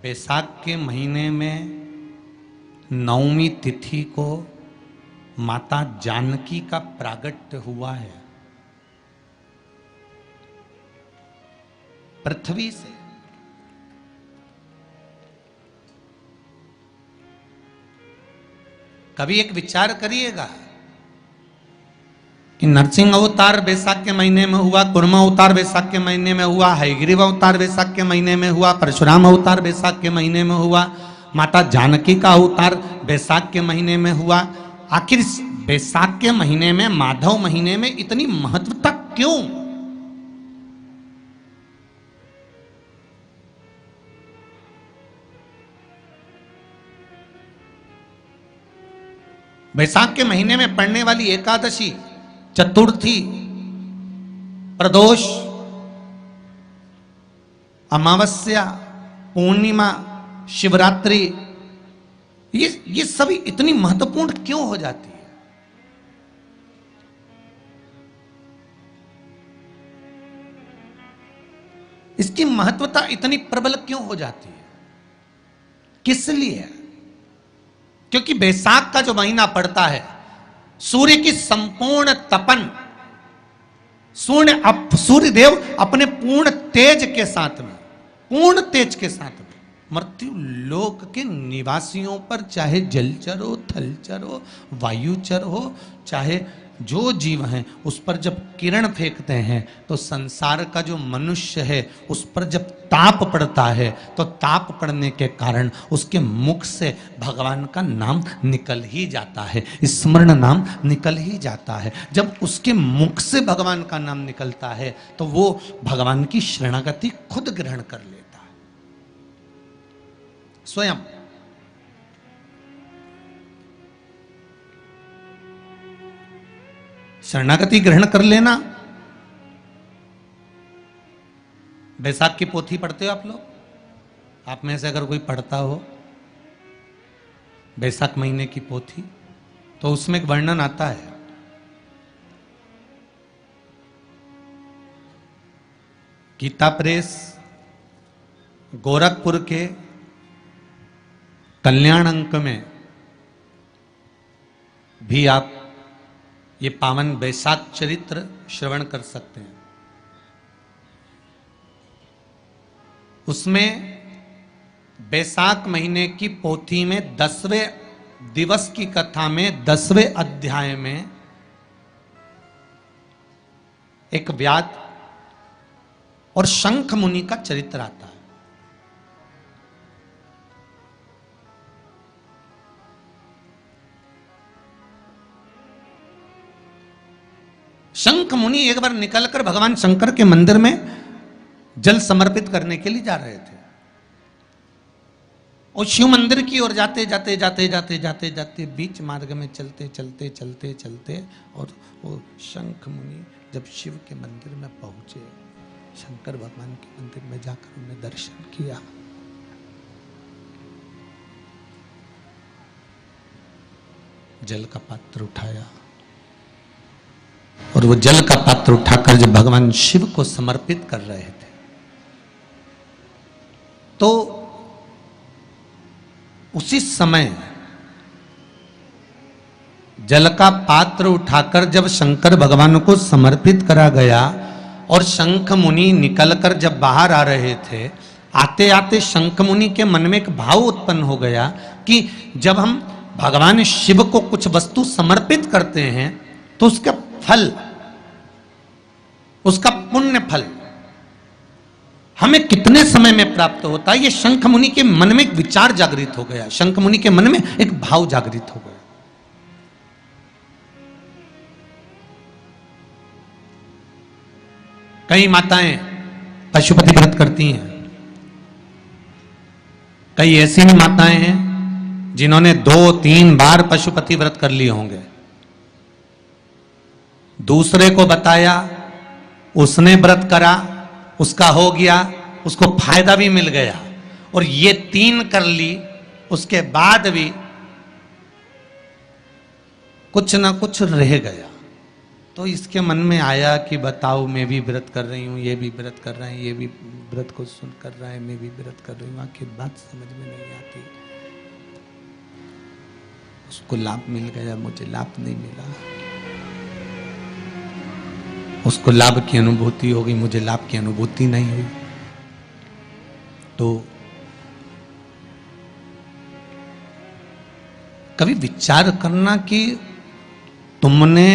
बैसाख के महीने में नवमी तिथि को माता जानकी का प्रागट्य हुआ है। पृथ्वी से कभी एक विचार करिएगा कि नरसिंह अवतार बैसाख के महीने में हुआ, कुर्म अवतार बैसाख के महीने में हुआ, हयग्रीव अवतार बैसाख के महीने में हुआ, परशुराम अवतार बैसाख के महीने में हुआ, माता जानकी का अवतार बैसाख के महीने में हुआ। आखिर बैसाख के महीने में, माधव महीने में इतनी महत्वता क्यों? बैसाख के महीने में पड़ने वाली एकादशी, चतुर्थी, प्रदोष, अमावस्या, पूर्णिमा, शिवरात्रि, ये सभी इतनी महत्वपूर्ण क्यों हो जाती है? इसकी महत्वता इतनी प्रबल क्यों हो जाती है? किस लिए? क्योंकि बैसाख का जो महीना पड़ता है, सूर्य की संपूर्ण तपन, सूर्य देव अपने पूर्ण तेज के साथ में, पूर्ण तेज के साथ में मृत्यु लोक के निवासियों पर, चाहे जलचर हो, थलचर हो, वायुचर हो, चाहे जो जीव हैं, उस पर जब किरण फेंकते हैं तो संसार का जो मनुष्य है उस पर जब ताप पड़ता है तो ताप पड़ने के कारण उसके मुख से भगवान का नाम निकल ही जाता है, स्मरण नाम निकल ही जाता है। जब उसके मुख से भगवान का नाम निकलता है तो वो भगवान की शरणागति खुद ग्रहण कर लेता है स्वयं। शरणागति ग्रहण कर लेना। बैसाख की पोथी पढ़ते हो आप लोग? आप में से अगर कोई पढ़ता हो बैसाख महीने की पोथी, तो उसमें एक वर्णन आता है गीता प्रेस गोरखपुर के कल्याण अंक में भी आप ये पावन बैसाख चरित्र श्रवण कर सकते हैं। उसमें बैसाख महीने की पोथी में 10वें दिवस की कथा में 10वें अध्याय में एक व्याध और शंख मुनि का चरित्र आता है। शंख मुनि एक बार निकलकर भगवान शंकर के मंदिर में जल समर्पित करने के लिए जा रहे थे और शिव मंदिर की ओर जाते जाते जाते जाते जाते जाते बीच मार्ग में चलते चलते चलते चलते और वो शंख मुनि जब शिव के मंदिर में पहुंचे, शंकर भगवान के मंदिर में जाकर उन्हें दर्शन किया, जल का पात्र उठाया और वो जल का पात्र उठाकर जब भगवान शिव को समर्पित कर रहे थे तो उसी समय जल का पात्र उठाकर जब शंकर भगवान को समर्पित करा गया और शंख मुनि निकलकर जब बाहर आ रहे थे, आते आते शंख मुनि के मन में एक भाव उत्पन्न हो गया कि जब हम भगवान शिव को कुछ वस्तु समर्पित करते हैं तो उसका फल, उसका पुण्य फल हमें कितने समय में प्राप्त होता है। ये शंख मुनि के मन में एक विचार जागृत हो गया, शंख मुनि के मन में एक भाव जागृत हो गया। कई माताएं पशुपति व्रत करती हैं, कई ऐसी भी माताएं हैं जिन्होंने 2-3 बार पशुपति व्रत कर लिए होंगे, दूसरे को बताया, उसने व्रत करा, उसका हो गया, उसको फायदा भी मिल गया, और ये 3 कर ली, उसके बाद भी कुछ ना कुछ रह गया। तो इसके मन में आया कि बताओ मैं भी व्रत कर रही हूँ, ये भी व्रत कर रहे हैं, ये भी व्रत को सुन कर रहा है, मैं भी व्रत कर रही हूँ, आखिर बात समझ में नहीं आती। उसको लाभ मिल गया, मुझे लाभ नहीं मिला। उसको लाभ की अनुभूति होगी, मुझे लाभ की अनुभूति नहीं हुई। तो कभी विचार करना कि तुमने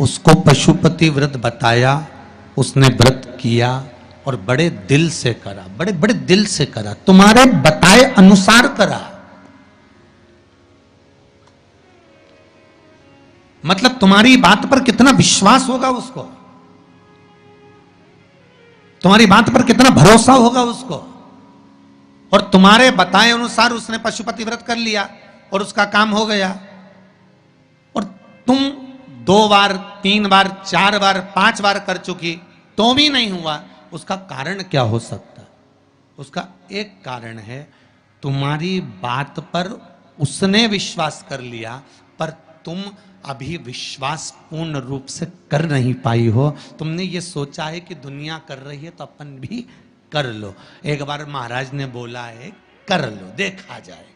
उसको पशुपति व्रत बताया, उसने व्रत किया और बड़े दिल से करा, बड़े बड़े दिल से करा, तुम्हारे बताए अनुसार करा। मतलब तुम्हारी बात पर कितना विश्वास होगा उसको, तुम्हारी बात पर कितना भरोसा होगा उसको। और तुम्हारे बताए अनुसार उसने पशुपति व्रत कर लिया और उसका काम हो गया। और तुम 2 बार 3 बार 4 बार 5 बार कर चुकी तो भी नहीं हुआ। उसका कारण क्या हो सकता? उसका एक कारण है, तुम्हारी बात पर उसने विश्वास कर लिया, पर तुम अभी विश्वास पूर्ण रूप से कर नहीं पाई हो। तुमने ये सोचा है कि दुनिया कर रही है तो अपन भी कर लो। एक बार महाराज ने बोला है कर लो, देखा जाएगा।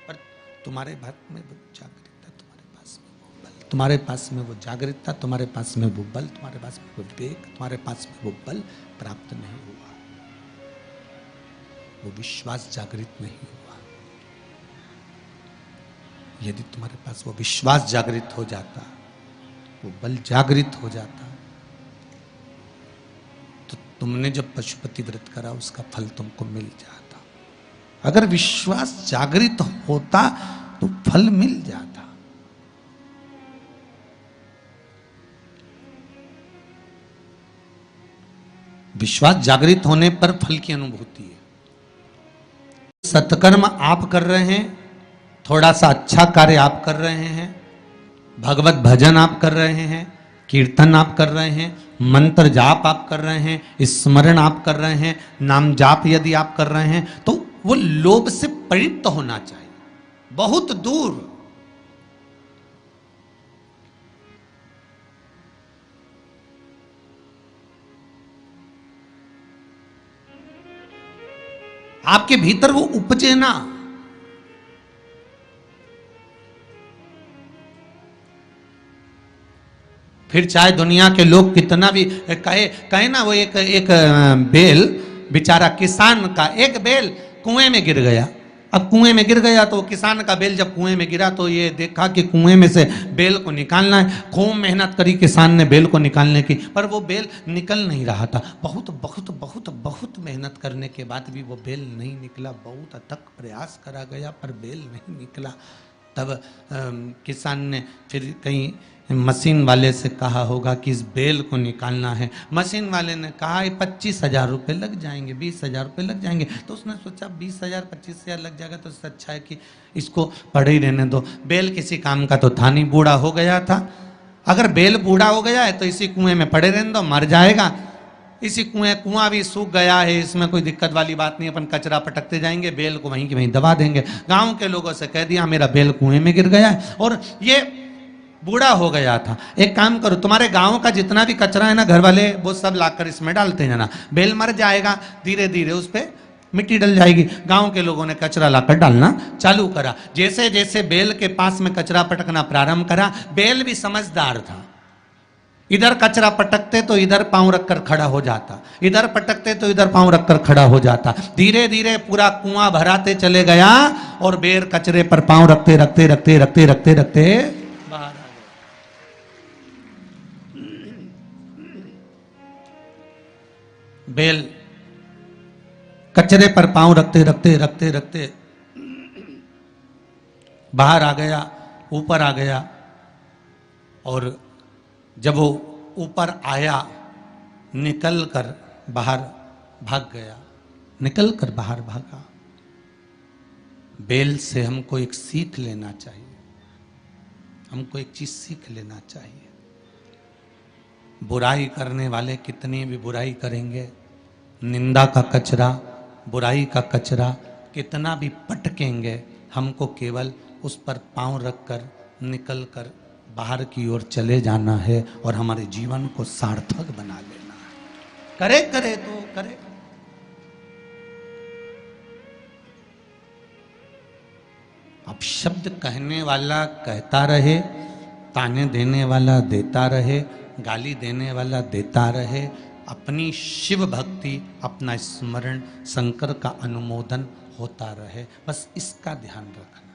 पर तुम्हारे बात में वो जागृतता, तुम्हारे पास में वो बल, तुम्हारे पास में वो जागृतता, तुम्हारे पास में वो बल, तुम्हारे पास में वो विवेक, तुम्हारे पास में वो बल प्राप्त नहीं हुआ, वो विश्वास जागृत नहीं हुआ। यदि तुम्हारे पास वो विश्वास जागृत हो जाता, वो बल जागृत हो जाता, तो तुमने जब पशुपति व्रत करा उसका फल तुमको मिल जाता। अगर विश्वास जागृत होता तो फल मिल जाता। विश्वास जागृत होने पर फल की अनुभूति है। सत्कर्म आप कर रहे हैं, थोड़ा सा अच्छा कार्य आप कर रहे हैं, भगवत भजन आप कर रहे हैं, कीर्तन आप कर रहे हैं, मंत्र जाप आप कर रहे हैं, स्मरण आप कर रहे हैं, नाम जाप यदि आप कर रहे हैं, तो वो लोभ से परित होना चाहिए, बहुत दूर। आपके भीतर वो उपजे ना। फिर चाहे दुनिया के लोग कितना भी कहे ना, वो एक बेल बेचारा किसान का एक बेल कुएं में गिर गया। अब कुएं में गिर गया तो किसान का बेल जब कुएं में गिरा तो ये देखा कि कुएं में से बेल को निकालना है। खूब मेहनत करी किसान ने बेल को निकालने की, पर वो बेल निकल नहीं रहा था। बहुत बहुत बहुत बहुत मेहनत करने के बाद भी वो बेल नहीं निकला। बहुत अथक प्रयास करा गया पर बेल नहीं निकला। तब किसान ने फिर कहीं मशीन वाले से कहा होगा कि इस बेल को निकालना है। मशीन वाले ने कहा 25,000 रुपये लग जाएंगे, 20,000 रुपये लग जाएंगे। तो उसने सोचा 20,000 25,000 लग जाएगा तो इससे अच्छा है कि इसको पड़े ही रहने दो। बेल किसी काम का तो था नहीं, बूढ़ा हो गया था। अगर बेल बूढ़ा हो गया है तो इसी कुएं में पड़े रहने दो, मर जाएगा। इसी कुआं भी सूख गया है, इसमें कोई दिक्कत वाली बात नहीं, अपन कचरा पटकते जाएंगे, बेल को वहीं की वहीं दबा देंगे। गाँव के लोगों से कह दिया मेरा बेल कुएं में गिर गया है और ये बूढ़ा हो गया था। एक काम करो, तुम्हारे गांव का जितना भी कचरा है ना, घर वाले वो सब लाकर इसमें डालते हैं ना, बेल मर जाएगा, धीरे धीरे उस पे मिट्टी डल जाएगी। गांव के लोगों ने कचरा लाकर डालना चालू करा। जैसे जैसे बेल के पास में कचरा पटकना प्रारंभ करा, बेल भी समझदार था। इधर कचरा पटकते तो इधर पांव रखकर खड़ा हो जाता, इधर पटकते तो इधर पांव रखकर खड़ा हो जाता। धीरे धीरे पूरा कुआं भराते चले गया और बेल कचरे पर पांव रखते रखते रखते रखते रखते रखते बाहर आ गया। बेल कचरे पर पांव रखते रखते रखते रखते बाहर आ गया, ऊपर आ गया। और जब वो ऊपर आया, निकल कर बाहर भाग गया, निकल कर बाहर भागा। बेल से हमको एक सीख लेना चाहिए, हमको एक चीज सीख लेना चाहिए। बुराई करने वाले कितनी भी बुराई करेंगे, निंदा का कचरा, बुराई का कचरा कितना भी पटकेंगे, हमको केवल उस पर पांव रखकर निकल कर बाहर की ओर चले जाना है और हमारे जीवन को सार्थक बना लेना है। करे करे तो करे। अब शब्द कहने वाला कहता रहे, ताने देने वाला देता रहे, गाली देने वाला देता रहे, अपनी शिव भक्ति, अपना स्मरण, शंकर का अनुमोदन होता रहे, बस इसका ध्यान रखना।